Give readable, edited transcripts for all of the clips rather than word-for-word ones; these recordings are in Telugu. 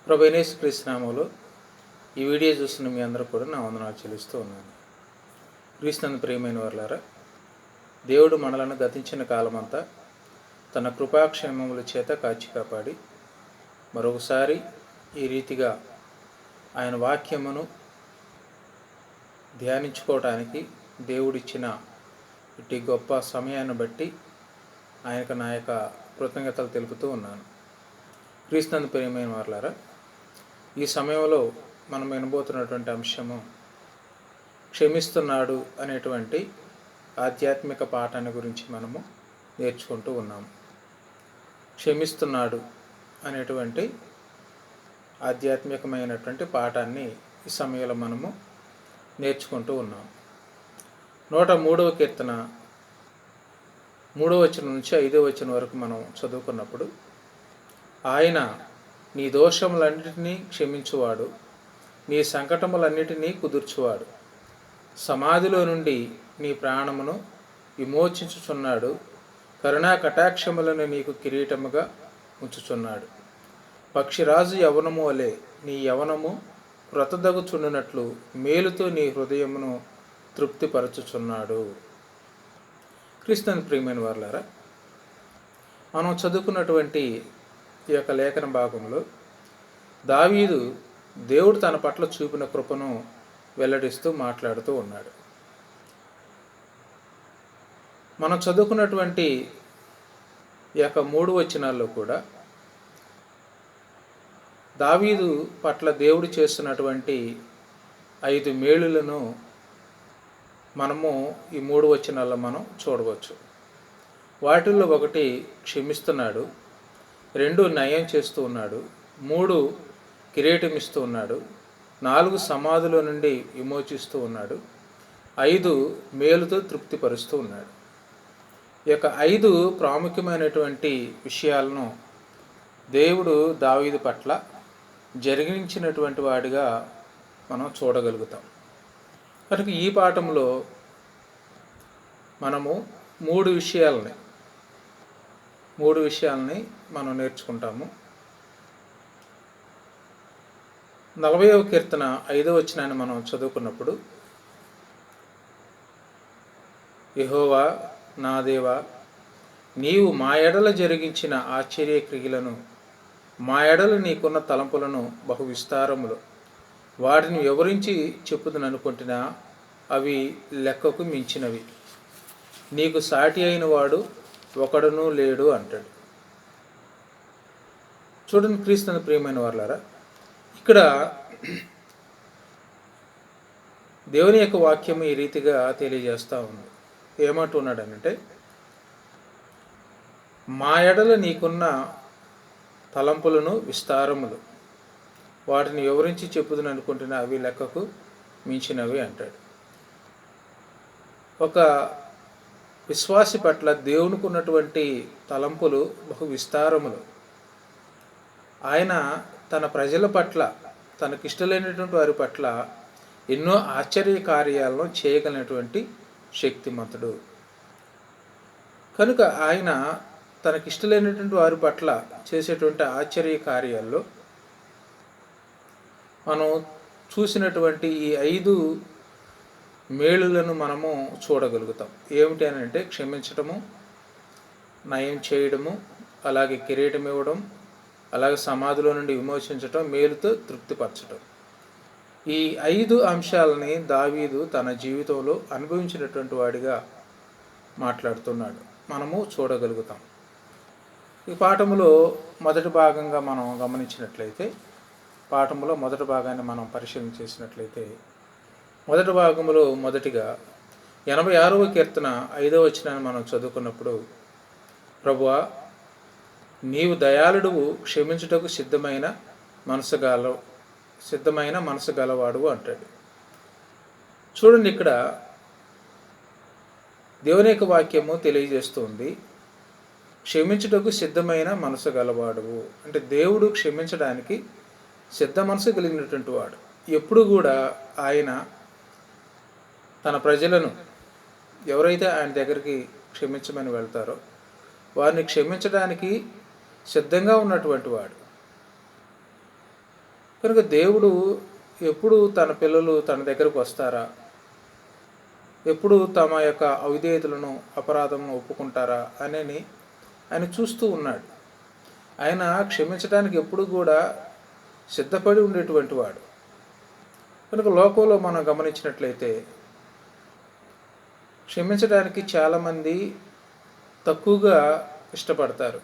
ప్రభువైన యేసుక్రీస్తు నామములో ఈ వీడియో చూస్తున్న మీ అందరూ కూడా నా వందనాలు చెల్లిస్తూ ఉన్నాను. క్రీస్తునందు ప్రియమైన వారులారా, దేవుడు మనలను గతించిన కాలమంతా తన కృపాక్షేమముల చేత కాచి కాపాడి మరొకసారి ఈ రీతిగా ఆయన వాక్యమును ధ్యానించుకోవటానికి దేవుడిచ్చిన ఇట్టి గొప్ప సమయాన్ని బట్టి ఆయనకు నా యొక్క కృతజ్ఞతలు తెలుపుతూ ఉన్నాను. క్రీస్తునందు ప్రియమైన వారులారా, ఈ సమయంలో మనం వినబోతున్నటువంటి అంశము క్షమిస్తున్నాడు అనేటువంటి ఆధ్యాత్మిక పాఠాన్ని గురించి మనము నేర్చుకుంటూ ఉన్నాము. క్షమిస్తున్నాడు అనేటువంటి ఆధ్యాత్మికమైనటువంటి పాఠాన్ని ఈ సమయంలో మనము నేర్చుకుంటూ ఉన్నాము. 103వ కీర్తన 3వ వచనం నుంచి 5వ వచనం వరకు మనం చదువుకున్నప్పుడు, ఆయన నీ దోషములన్నిటినీ క్షమించువాడు, నీ సంకటములన్నిటినీ కుదుర్చువాడు, సమాధిలో నుండి నీ ప్రాణమును విమోచించుచున్నాడు, కరుణా కటాక్షములను నీకు కిరీటముగా ఉంచుచున్నాడు. పక్షిరాజు యవనము వలె నీ యవనము క్రొత్తదగుచుండునట్లు మేలుతో నీ హృదయమును తృప్తిపరచుచున్నాడు. క్రీస్తునందు ప్రియమైన వారులారా, మనం చదువుకున్నటువంటి ఈ యొక్క లేఖన భాగంలో దావీదు దేవుడు తన పట్ల చూపిన కృపను వెల్లడిస్తూ మాట్లాడుతూ ఉన్నాడు. మనం చదువుకున్నటువంటి ఈ యొక్క 3 వచనాల్లో కూడా దావీదు పట్ల దేవుడు చేస్తున్నటువంటి 5 మేలులను మనము ఈ 3 వచనాల్లో మనం చూడవచ్చు. వాటిల్లో 1 క్షమిస్తున్నాడు, 2 నయం చేస్తూ ఉన్నాడు, 3 కిరీటం ఇస్తూ ఉన్నాడు, 4 సమాధిలో నుండి విమోచిస్తూ ఉన్నాడు, 5 మేలుతో తృప్తిపరుస్తూ ఉన్నాడు. ఈ యొక్క 5 ప్రాముఖ్యమైనటువంటి విషయాలను దేవుడు దావీదు పట్ల జరిగించినటువంటి వాడిగా మనం చూడగలుగుతాం. కనుక ఈ పాఠంలో మనము 3 విషయాలని మనం నేర్చుకుంటాము. 40వ కీర్తన 5వ వచనాన్ని మనం చదువుకున్నప్పుడు, యెహోవా నా దేవా, నీవు మా ఎడల జరిగించిన ఆశ్చర్య క్రియలను, మా ఎడల నీకున్న తలంపులను బహు విస్తారములు, వాటిని వివరించి చెప్పుదననుకుంటున్నా అవి లెక్కకు మించినవి, నీకు సాటి అయిన వాడు ఒకడునూ లేడు అంటాడు. చూడండి క్రీస్తునందు ప్రియమైన వారులారా, ఇక్కడ దేవుని యొక్క వాక్యం ఈ రీతిగా తెలియజేస్తూ ఉంది. ఏమంటున్నాడనంటే, మా ఎడల నీకున్న తలంపులను విస్తారములు, వాటిని వివరించి చెప్పుదని అనుకుంటున్న అవి లెక్కకు మించినవి అంటాడు. ఒక విశ్వాసి పట్ల దేవునికి ఉన్నటువంటి తలంపులు బహు విస్తారములు. ఆయన తన ప్రజల పట్ల, తనకిష్టమైనటువంటి వారి పట్ల ఎన్నో ఆశ్చర్య కార్యాలను చేయగలిగినటువంటి శక్తిమంతుడు. కనుక ఆయన తనకిష్టమైనటువంటి వారి పట్ల చేసేటువంటి ఆశ్చర్య కార్యాల్లో మనం చూసినటువంటి ఈ 5 మేలులను మనము చూడగలుగుతాం. ఏమిటి అని అంటే, క్షమించటము, నయం చేయడము, అలాగే కిరీటం ఇవ్వడం, అలాగే సమాధిలో నుండి విమోచించటం, మేలుతో తృప్తిపరచటం. ఈ 5 అంశాలని దావీదు తన జీవితంలో అనుభవించినటువంటి వాడిగా మాట్లాడుతున్నాడు, మనము చూడగలుగుతాం. ఈ పాఠములో మొదటి భాగంగా మనం గమనించినట్లయితే, పాఠములో మొదటి భాగాన్ని మనం పరిశీలన చేసినట్లయితే, మొదటి భాగంలో మొదటిగా 86వ కీర్తన 5వ వచనాన్ని మనం చదువుకున్నప్పుడు, ప్రభువా నీవు దయాళుడువు, క్షమించుటకు సిద్ధమైన మనసు గలవాడు అంటాడు. చూడండి, ఇక్కడ దేవుని యొక్క వాక్యము తెలియజేస్తుంది, క్షమించుటకు సిద్ధమైన మనసు గలవాడువు అంటే దేవుడు క్షమించడానికి సిద్ధ మనసు కలిగినటువంటి వాడు. ఎప్పుడు కూడా ఆయన తన ప్రజలను, ఎవరైతే ఆయన దగ్గరికి క్షమించమని వెళ్తారో వారిని క్షమించడానికి సిద్ధంగా ఉన్నటువంటి వాడు. కనుక దేవుడు ఎప్పుడు తన పిల్లలు తన దగ్గరకు వస్తారా, ఎప్పుడు తమ యొక్క అవిధేయతలను అపరాధమును ఒప్పుకుంటారా అని ఆయన చూస్తూ ఉన్నాడు. ఆయన క్షమించడానికి ఎప్పుడు కూడా సిద్ధపడి ఉండేటువంటి వాడు. కనుక లోకంలో మనం గమనించినట్లయితే క్షమించడానికి చాలామంది తక్కువగా ఇష్టపడతారు.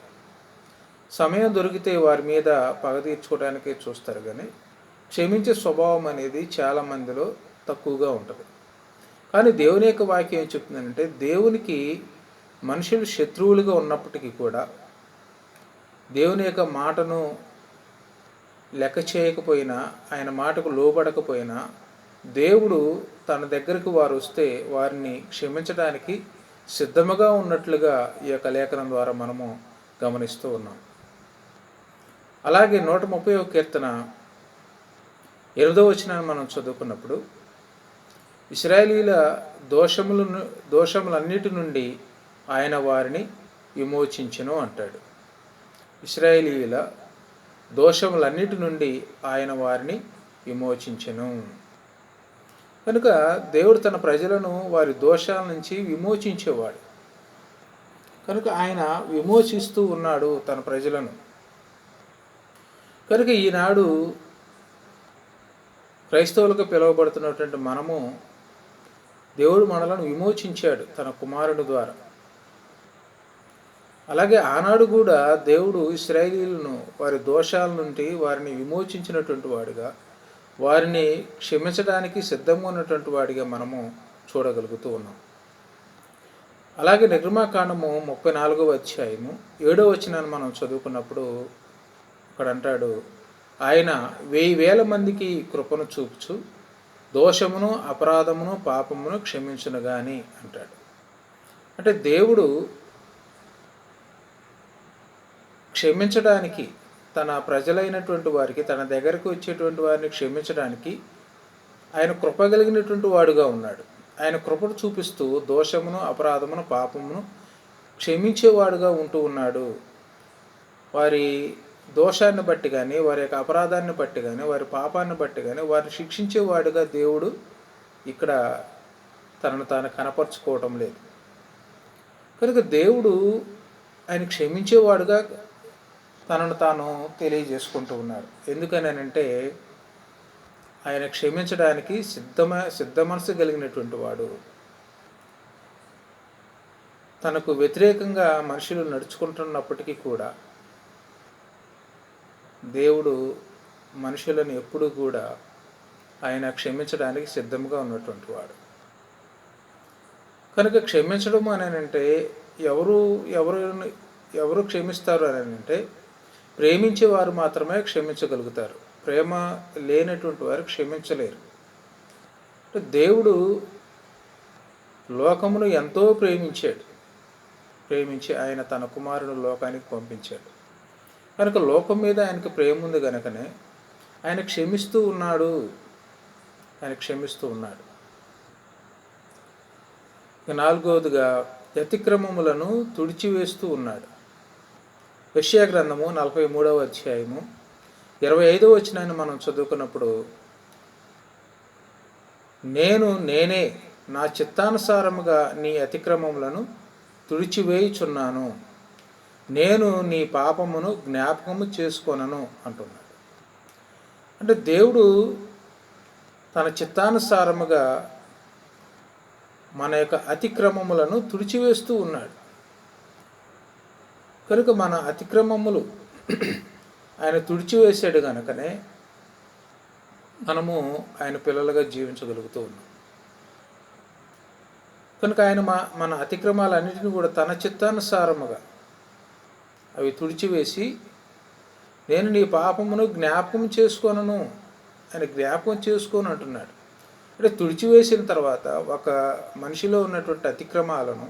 సమయం దొరికితే వారి మీద పగ తీర్చుకోవడానికే చూస్తారు, కానీ క్షమించే స్వభావం అనేది చాలామందిలో తక్కువగా ఉంటుంది. కానీ దేవుని యొక్క వాక్యం ఏం చెప్తుందంటే, దేవునికి మనుషులు శత్రువులుగా ఉన్నప్పటికీ కూడా, దేవుని యొక్క మాటను లెక్క చేయకపోయినా, ఆయన మాటకు లోబడకపోయినా, దేవుడు తన దగ్గరకు వారు వస్తే వారిని క్షమించడానికి సిద్ధముగా ఉన్నట్లుగా ఈ యొక్క లేఖనం ద్వారా మనము గమనిస్తూ ఉన్నాం. అలాగే 130వ కీర్తన 8వ వచనాన్ని మనం చదువుకున్నప్పుడు, ఇశ్రాయేలీల దోషములన్నిటి నుండి ఆయన వారిని విమోచించెను అంటాడు. ఇశ్రాయేలీల దోషములన్నిటి నుండి ఆయన వారిని విమోచించెను. కనుక దేవుడు తన ప్రజలను వారి దోషాల నుంచి విమోచించేవాడు. కనుక ఆయన విమోచిస్తూ ఉన్నాడు తన ప్రజలను. కనుక ఈనాడు క్రైస్తవులకు పిలువబడుతున్నటువంటి మనము, దేవుడు మనలను విమోచించాడు తన కుమారుడు ద్వారా. అలాగే ఆనాడు కూడా దేవుడు ఇశ్రాయేలీయులను వారి దోషాల నుండి వారిని విమోచించినటువంటి వాడుగా, వారిని క్షమించడానికి సిద్ధంగా ఉన్నటువంటి వాడిగా మనము చూడగలుగుతూ ఉన్నాం. అలాగే నిర్గమాకాండము 34వ అధ్యాయము 7వ వచనాన్ని మనం చదువుకున్నప్పుడు అక్కడ అంటాడు, ఆయన 1000 మందికి కృపను చూపుచు దోషమును అపరాధమును పాపమును క్షమించును గాని అంటాడు. అంటే దేవుడు క్షమించడానికి, తన ప్రజలైనటువంటి వారికి, తన దగ్గరకు వచ్చేటువంటి వారిని క్షమించడానికి ఆయన కృప కలిగినటువంటి వాడుగా ఉన్నాడు. ఆయన కృపను చూపిస్తూ దోషమును అపరాధమును పాపమును క్షమించేవాడుగా ఉంటూ ఉన్నాడు. వారి దోషాన్ని బట్టి కానీ, వారి యొక్క అపరాధాన్ని బట్టి కానీ, వారి పాపాన్ని బట్టి కానీ వారిని శిక్షించేవాడుగా దేవుడు ఇక్కడ తనను తాను కనపరుచుకోవటం లేదు. కనుక దేవుడు ఆయన క్షమించేవాడుగా తనను తాను తెలియజేసుకుంటూ ఉన్నాడు. ఎందుకనంటే ఆయన క్షమించడానికి సిద్ధ మనసు కలిగినటువంటి వాడు. తనకు వ్యతిరేకంగా మనుషులు నడుచుకుంటున్నప్పటికీ కూడా దేవుడు మనుషులను ఎప్పుడూ కూడా ఆయన క్షమించడానికి సిద్ధంగా ఉన్నటువంటి వాడు. కనుక క్షమించడం అని అంటే ఎవరు క్షమిస్తారు అని అంటే, ప్రేమించేవారు మాత్రమే క్షమించగలుగుతారు. ప్రేమ లేనటువంటి వారు క్షమించలేరు. దేవుడు లోకమును ఎంతో ప్రేమించి ఆయన తన కుమారుడు లోకానికి పంపించాడు. కనుక లోకం మీద ఆయనకు ప్రేమ ఉంది కనుకనే ఆయన క్షమిస్తూ ఉన్నాడు. నాలుగవదిగా అతిక్రమములను తుడిచివేస్తూ ఉన్నాడు. యెషయా గ్రంథము 43వ అధ్యాయము 25వ వచనాన్ని మనం చదువుకున్నప్పుడు, నేనే నా చిత్తానుసారముగా నీ అతిక్రమములను తుడిచివేయుచున్నాను, నేను నీ పాపమును జ్ఞాపకము చేసుకొనను అంటున్నాడు. అంటే దేవుడు తన చిత్తానుసారముగా మన యొక్క అతిక్రమములను తుడిచివేస్తూ ఉన్నాడు. కనుక మన అతిక్రమములు ఆయన తుడిచివేసాడు కనుకనే మనము ఆయన పిల్లలుగా జీవించగలుగుతూ ఉన్నాం. కనుక ఆయన మన అతిక్రమాలన్నిటిని కూడా తన చిత్తానుసారముగా అవి తుడిచివేసి, నేను నీ పాపమును జ్ఞాపకం చేసుకోనను, ఆయన జ్ఞాపకం చేసుకోను అంటున్నాడు. అంటే తుడిచివేసిన తర్వాత ఒక మనిషిలో ఉన్నటువంటి అతిక్రమాలను,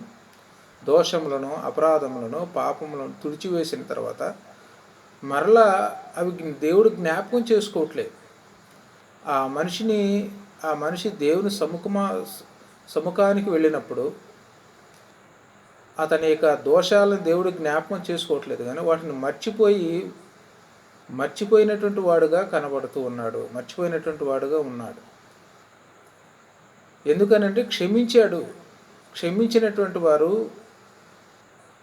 దోషములను, అపరాధములను, పాపములను తుడిచివేసిన తర్వాత మరలా అవి దేవుడు జ్ఞాపకం చేసుకోవట్లేదు. ఆ మనిషి దేవుని సముఖానికి వెళ్ళినప్పుడు అతని యొక్క దోషాలను దేవుడు జ్ఞాపకం చేసుకోవట్లేదు, కానీ వాటిని మర్చిపోయి మర్చిపోయినటువంటి వాడుగా కనబడుతూ ఉన్నాడు, మర్చిపోయినటువంటి వాడుగా ఉన్నాడు. ఎందుకనంటే క్షమించాడు. క్షమించినటువంటి వారు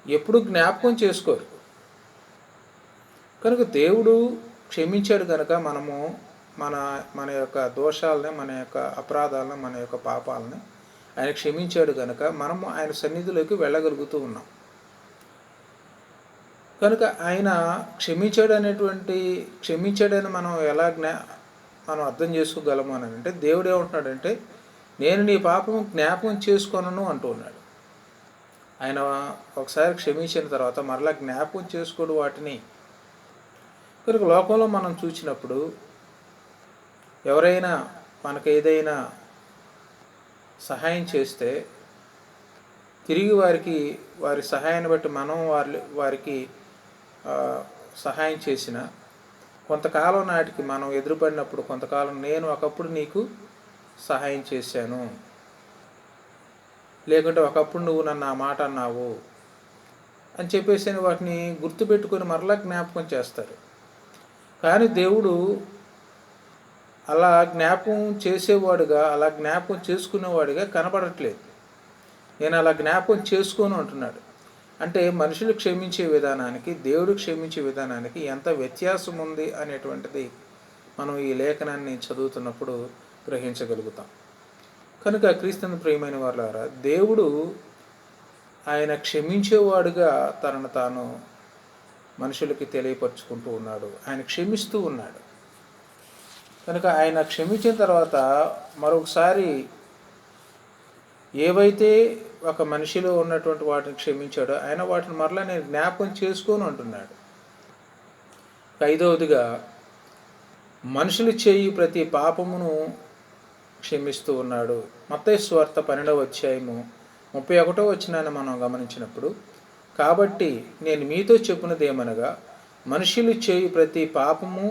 ఎప్పుడు జ్ఞాపకం చేసుకోరు. కనుక దేవుడు క్షమించాడు కనుక మనము మన మన యొక్క దోషాలని, మన యొక్క అపరాధాలను, మన యొక్క పాపాలని ఆయన క్షమించాడు కనుక మనము ఆయన సన్నిధిలోకి వెళ్ళగలుగుతూ ఉన్నాం. కనుక ఆయన క్షమించాడని మనం ఎలా మనం అర్థం చేసుకోగలము అని అంటే, దేవుడు ఏమంటున్నాడంటే, నేను నీ పాపము జ్ఞాపకం చేసుకోనను అంటూ ఉన్నాడు. ఆయన ఒకసారి క్షమించిన తర్వాత మరలా జ్ఞాపకం చేసుకోడు వాటిని. కనుక లోకంలో మనం చూసినప్పుడు ఎవరైనా మనకు ఏదైనా సహాయం చేస్తే తిరిగి వారి సహాయాన్ని బట్టి మనం వారికి సహాయం చేసిన కొంతకాలం నాటికి మనం ఎదురుపడినప్పుడు కొంతకాలం నేను ఒకప్పుడు నీకు సహాయం చేశాను, లేకుంటే ఒకప్పుడు నువ్వు నన్ను ఆ మాట అన్నావు అని చెప్పేసి వాటిని గుర్తుపెట్టుకొని మరలా జ్ఞాపకం చేస్తారు. కానీ దేవుడు అలా జ్ఞాపకం చేసేవాడుగా, అలా జ్ఞాపకం చేసుకునేవాడిగా కనబడట్లేదు. నేను అలా జ్ఞాపకం చేసుకోను అంటున్నాడు. అంటే మనుషులు క్షమించే విధానానికి, దేవుడు క్షమించే విధానానికి ఎంత వ్యత్యాసం ఉంది అనేటువంటిది మనం ఈ లేఖనాన్ని చదువుతున్నప్పుడు గ్రహించగలుగుతాం. కనుక క్రీస్తుని ప్రియమైన వారులారా, దేవుడు ఆయన క్షమించేవాడుగా తనను తాను మనుషులకి తెలియపరుచుకుంటూ ఉన్నాడు. ఆయన క్షమిస్తూ ఉన్నాడు. కనుక ఆయన క్షమించిన తర్వాత మరొకసారి ఏవైతే ఒక మనిషిలో ఉన్నటువంటి వాటిని క్షమించాడో ఆయన వాటిని మరలా నేను జ్ఞాపకం చేసుకోను అంటున్నాడు. ఐదవదిగా, మనుషులు చేయు ప్రతి పాపమును క్షమిస్తూ ఉన్నాడు. మత్తయి సువార్త 12వ అధ్యాయము 31వ వచనాన్ని మనం గమనించినప్పుడు, కాబట్టి నేను మీతో చెప్పున్నది ఏమనగా, మనుషులు చేయు ప్రతి పాపము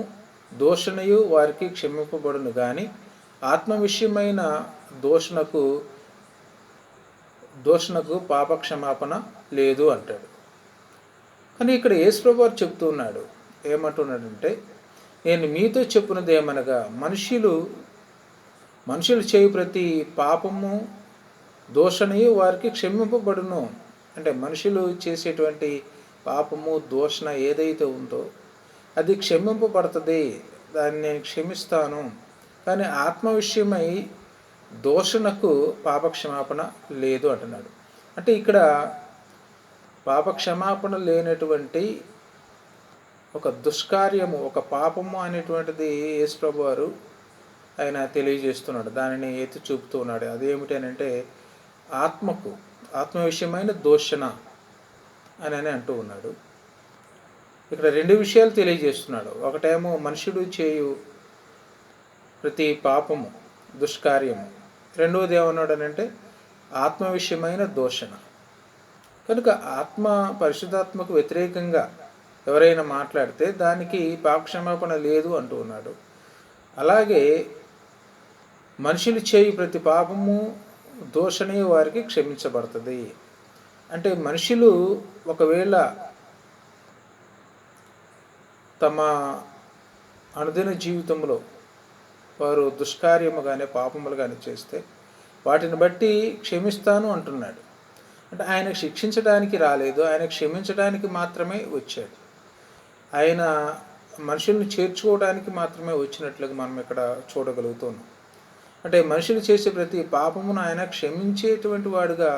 దోషణయు వారికి క్షమింపబడును, కానీ ఆత్మ విషయమైన దోషణకు పాపక్షమాపణ లేదు అంటాడు. కానీ ఇక్కడ యేసుప్రభువు వారు చెప్తూ ఉన్నాడు, ఏమంటున్నాడంటే, నేను మీతో చెప్పున్నది ఏమనగా, మనుషులు చేయు ప్రతి పాపము దోషణయు వారికి క్షమింపబడును. అంటే మనుషులు చేసేటువంటి పాపము దోషణ ఏదైతే ఉందో అది క్షమింపబడుతుంది, దాన్ని నేను క్షమిస్తాను. కానీ ఆత్మ విషయమై దోషణకు పాపక్షమాపణ లేదు అంటున్నాడు. అంటే ఇక్కడ పాపక్షమాపణ లేనటువంటి ఒక దుష్కార్యము, ఒక పాపము అనేటువంటిది యేసుప్రభువు వారు ఆయన తెలియజేస్తున్నాడు, దానిని ఎత్తి చూపుతూ ఉన్నాడు. అదేమిటి అని అంటే, ఆత్మ విషయమైన దోషణ అని అంటూ ఉన్నాడు. ఇక్కడ రెండు విషయాలు తెలియజేస్తున్నాడు. ఒకటేమో మనుషుడు చేయు ప్రతి పాపము, దుష్కార్యము. రెండవది ఏమన్నాడు అని అంటే, ఆత్మ విషయమైన దోషణ. కనుక పరిశుద్ధాత్మకు వ్యతిరేకంగా ఎవరైనా మాట్లాడితే దానికి పాపక్షమాపణ లేదు అంటూ ఉన్నాడు. అలాగే మనుషులు చేయు ప్రతి పాపము దోషణే వారికి క్షమించబడుతుంది. అంటే మనుషులు ఒకవేళ తమ అనుదిన జీవితంలో వారు దుష్కార్యము కానీ పాపములు కానీ చేస్తే వాటిని బట్టి క్షమిస్తాను అంటున్నాడు. అంటే ఆయన శిక్షించడానికి రాలేదు, ఆయన క్షమించడానికి మాత్రమే వచ్చాడు. ఆయన మనుషుల్ని చేర్చుకోవడానికి మాత్రమే వచ్చినట్లుగా మనం ఇక్కడ చూడగలుగుతున్నాం. అంటే మనుషులు చేసే ప్రతి పాపమును ఆయన క్షమించేటువంటి వాడుగా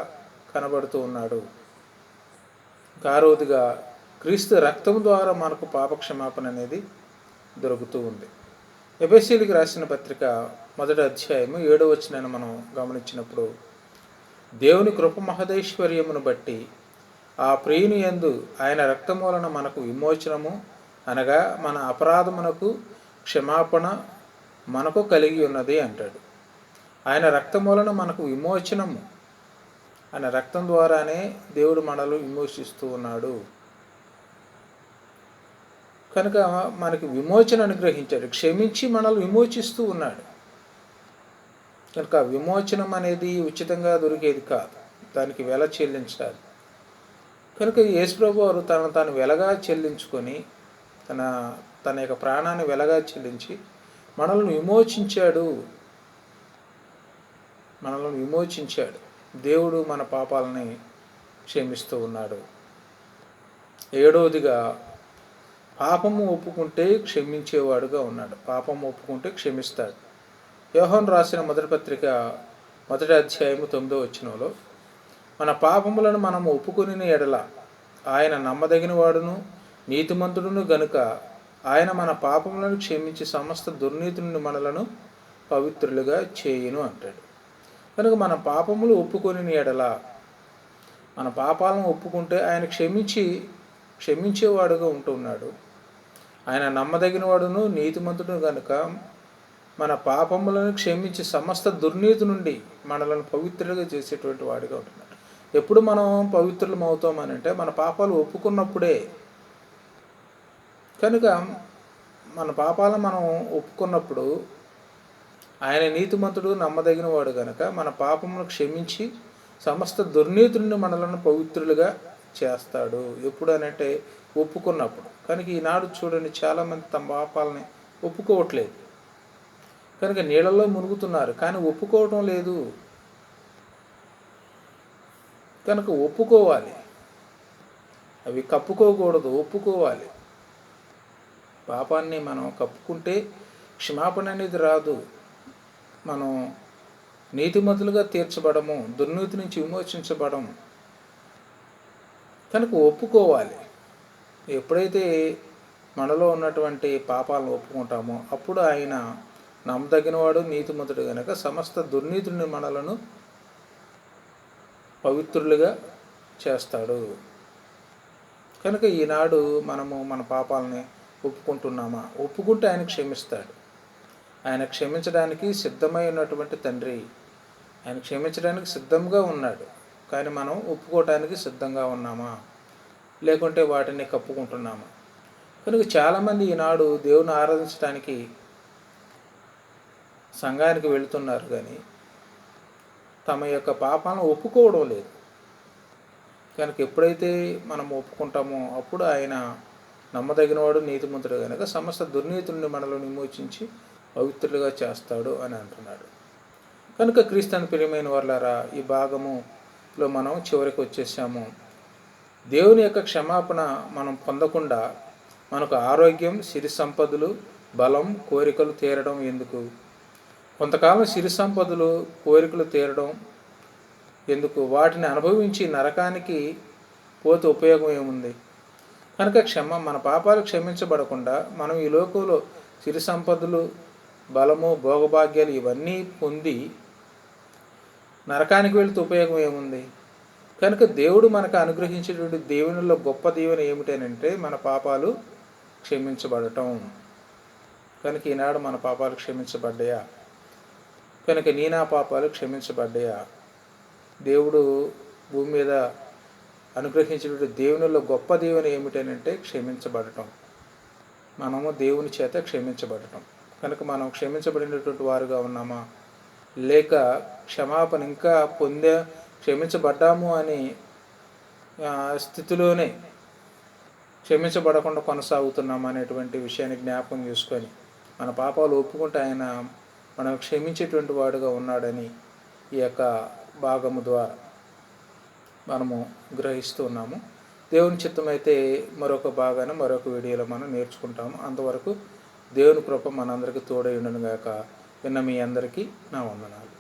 కనబడుతూ ఉన్నాడు. ఆరోదిగా, క్రీస్తు రక్తం ద్వారా మనకు పాపక్షమాపణ అనేది దొరుకుతూ ఉంది. ఎఫెసీయులకు రాసిన పత్రిక 1వ అధ్యాయము 7వ వచనాన్ని మనం గమనించినప్పుడు, దేవుని కృప మహదైశ్వర్యమును బట్టి ఆ ప్రియుని యందు ఆయన రక్తం వలన మనకు విమోచనము, అనగా మన అపరాధమునకు క్షమాపణ మనకు కలిగి ఉన్నది అంటాడు. ఆయన రక్తం వలన మనకు విమోచనము, ఆయన రక్తం ద్వారానే దేవుడు మనల్ని విమోచిస్తూ ఉన్నాడు. కనుక మనకి విమోచన అనుగ్రహించాడు, క్షమించి మనల్ని విమోచిస్తూ ఉన్నాడు. కనుక విమోచనం అనేది ఉచితంగా దొరికేది కాదు, దానికి వెల చెల్లించాలి. కనుక యేసుప్రభువు వారు తనను తాను వెలగా చెల్లించుకొని తన తన యొక్క ప్రాణాన్ని వెలగా చెల్లించి మనల్ని విమోచించాడు. దేవుడు మన పాపాలని క్షమిస్తూ ఉన్నాడు. ఏడవదిగా, పాపము ఒప్పుకుంటే క్షమించేవాడుగా ఉన్నాడు. పాపము ఒప్పుకుంటే క్షమిస్తాడు. యోహాను రాసిన మొదటి పత్రిక 1వ అధ్యాయము 9వ వచనంలో, మన పాపములను మనము ఒప్పుకొని ఎడల ఆయన నమ్మదగిన వాడును నీతిమంతుడును గనుక ఆయన మన పాపములను క్షమించి సమస్త దుర్నీతి నుండి మనలను పవిత్రులుగా చేయును అంటాడు. కనుక మన పాపములు ఒప్పుకొని ఎడల, మన పాపాలను ఒప్పుకుంటే ఆయన క్షమించేవాడుగా ఉంటున్నాడు. ఆయన నమ్మదగిన వాడును నీతిమంతుడు కనుక మన పాపములను క్షమించి సమస్త దుర్నీతి నుండి మనలను పవిత్రులుగా చేసేటువంటి వాడిగా ఉంటున్నాడు. ఎప్పుడు మనం పవిత్రులం అవుతామని అంటే మన పాపాలు ఒప్పుకున్నప్పుడే. కనుక మన పాపాలను మనం ఒప్పుకున్నప్పుడు ఆయన నీతిమంతుడు నమ్మదగిన వాడు కనుక మన పాపములను క్షమించి సమస్త దుర్నీతి నుండి మనలను పవిత్రులుగా చేస్తాడు. ఎప్పుడు అనంటే ఒప్పుకున్నప్పుడు. కనుక ఈనాడు చూడండి, చాలామంది తమ పాపాలని ఒప్పుకోవట్లేదు. కనుక నీళ్ళలో మునుగుతున్నారు కానీ ఒప్పుకోవటం లేదు. కనుక ఒప్పుకోవాలి, అవి కప్పుకోకూడదు, ఒప్పుకోవాలి. పాపాన్ని మనం కప్పుకుంటే క్షమాపణ అనేది రాదు. మనం నీతిమంతులుగా తీర్చబడము, దుర్నీతి నుంచి విమోచించబడము. కనుక ఒప్పుకోవాలి. ఎప్పుడైతే మనలో ఉన్నటువంటి పాపాలను ఒప్పుకుంటామో అప్పుడు ఆయన నమ్మదగినవాడు నీతిమంతుడు కనుక సమస్త దుర్నీతిని మనలను పవిత్రులుగా చేస్తాడు. కనుక ఈనాడు మనము మన పాపాలని ఒప్పుకుంటున్నామా? ఒప్పుకుంటే ఆయన క్షమిస్తాడు. ఆయన క్షమించడానికి సిద్ధమై ఉన్నటువంటి తండ్రి. ఆయన క్షమించడానికి సిద్ధంగా ఉన్నాడు. కానీ మనం ఒప్పుకోవటానికి సిద్ధంగా ఉన్నామా, లేకుంటే వాటిని కప్పుకుంటున్నామా? కనుక చాలామంది ఈనాడు దేవుని ఆరాధించడానికి సంఘానికి వెళుతున్నారు కానీ తమ యొక్క పాపాలను ఒప్పుకోవడం లేదు. కనుక ఎప్పుడైతే మనం ఒప్పుకుంటామో అప్పుడు ఆయన నమ్మదగినవాడు నీతిమంతుడు కనుక సమస్త దుర్నీతుల్ని మనలో విమోచించి పవిత్రులుగా చేస్తాడు అని అంటున్నాడు. కనుక క్రీస్తుని ప్రియమైన వారలారా, ఈ భాగములో మనం చివరికి వచ్చేసాము. దేవుని యొక్క క్షమాపణ మనం పొందకుండా మనకు ఆరోగ్యం, సిరి సంపదలు, బలం, కోరికలు తీరడం ఎందుకు? కొంతకాలం సిరి సంపదలు, కోరికలు తీరడం ఎందుకు? వాటిని అనుభవించి నరకానికి పోతే ఉపయోగం ఏముంది? కనుక మన పాపాలు క్షమించబడకుండా మనం ఈ లోకంలో సిరి సంపదలు, బలము, భోగభాగ్యాలు ఇవన్నీ పొంది నరకానికి వెళితే ఉపయోగం ఏముంది? కనుక దేవుడు మనకు అనుగ్రహించేటువంటి దేవునిలో గొప్ప దీవెన ఏమిటనంటే మన పాపాలు క్షమించబడటం. కనుక ఈనాడు మన పాపాలు క్షమించబడ్డాయా? కనుక నా పాపాలు క్షమించబడ్డాయా? దేవుడు భూమి మీద అనుగ్రహించినటువంటి దేవునిలో గొప్ప దీవెన ఏమిటనంటే క్షమించబడటం. మనము దేవుని చేత క్షమించబడటం. కనుక మనం క్షమించబడినటువంటి వారుగా ఉన్నామా, లేక క్షమాపణ ఇంకా క్షమించబడ్డాము అనే స్థితిలోనే క్షమించబడకుండా కొనసాగుతున్నాము అనేటువంటి విషయాన్ని జ్ఞాపకం చేసుకొని మన పాపాలు ఒప్పుకుంటే ఆయన మనం క్షమించేటువంటి వాడుగా ఉన్నాడని ఈ యొక్క భాగము ద్వారా మనము గ్రహిస్తూ ఉన్నాము. దేవుని చిత్తమైతే మరొక భాగాన్ని మరొక వీడియోలో మనం నేర్చుకుంటాము. అంతవరకు దేవుని కృప మనందరికీ తోడై ఉండును గాక. విన్న మీ అందరికీ నా వందనాలు.